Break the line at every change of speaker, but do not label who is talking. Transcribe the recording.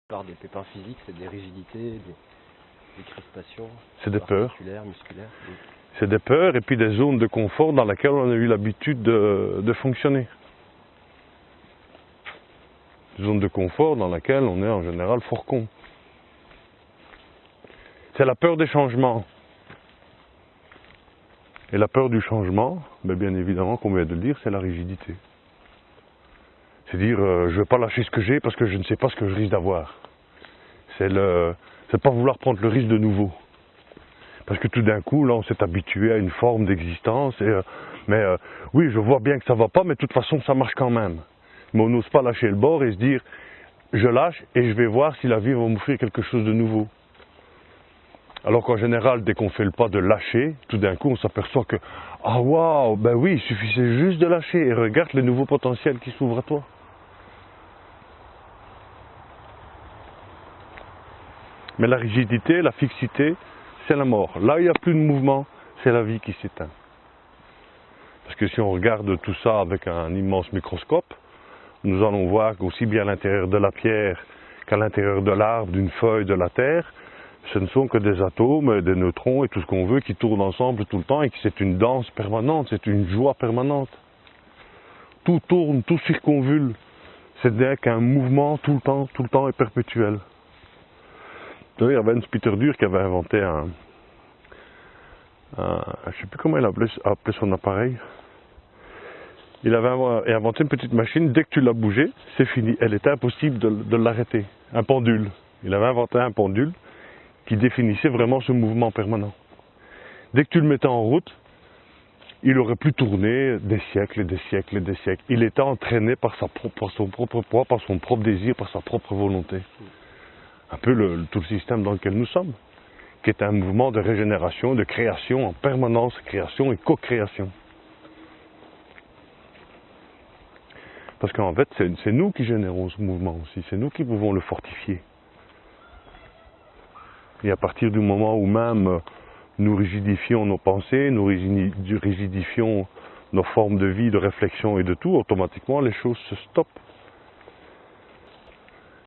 Par des pépins physiques, c'est des rigidités, des crispations.
C'est des peurs.
Musculaires. Oui.
C'est des peurs et puis des zones de confort dans lesquelles on a eu l'habitude de fonctionner. Des zones de confort dans lesquelles on est en général fort con. C'est la peur des changements. Et la peur du changement, bien évidemment, comme on vient de le dire, c'est la rigidité. C'est dire, je ne vais pas lâcher ce que j'ai parce que je ne sais pas ce que je risque d'avoir. C'est pas vouloir prendre le risque de nouveau. Parce que tout d'un coup, là, on s'est habitué à une forme d'existence. Oui, je vois bien que ça ne va pas, mais de toute façon, ça marche quand même. Mais on n'ose pas lâcher le bord et se dire, je lâche et je vais voir si la vie va m'offrir quelque chose de nouveau. Alors qu'en général, dès qu'on fait le pas de lâcher, tout d'un coup, on s'aperçoit que, ah waouh, ben oui, il suffisait juste de lâcher et regarde les nouveaux potentiels qui s'ouvrent à toi. Mais la rigidité, la fixité, c'est la mort. Là, il n'y a plus de mouvement, c'est la vie qui s'éteint. Parce que si on regarde tout ça avec un immense microscope, nous allons voir qu'aussi bien à l'intérieur de la pierre qu'à l'intérieur de l'arbre, d'une feuille, de la terre, ce ne sont que des atomes, des neutrons et tout ce qu'on veut qui tournent ensemble tout le temps et que c'est une danse permanente, c'est une joie permanente. Tout tourne, tout circonvule. C'est n'est qu'un mouvement tout le temps et perpétuel. Il y avait Hans Peter Dürr qui avait inventé je ne sais plus comment il appelait son appareil. Il avait inventé une petite machine, dès que tu l'as bougée, c'est fini. Elle était impossible de l'arrêter. Un pendule. Il avait inventé un pendule qui définissait vraiment ce mouvement permanent. Dès que tu le mettais en route, il aurait pu tourner des siècles et des siècles et des siècles. Il était entraîné par son propre poids, par son propre désir, par sa propre volonté. Un peu tout le système dans lequel nous sommes, qui est un mouvement de régénération, de création en permanence, création et co-création. Parce qu'en fait, c'est nous qui générons ce mouvement aussi, c'est nous qui pouvons le fortifier. Et à partir du moment où même nous rigidifions nos pensées, nous rigidifions nos formes de vie, de réflexion et de tout, automatiquement les choses se stoppent.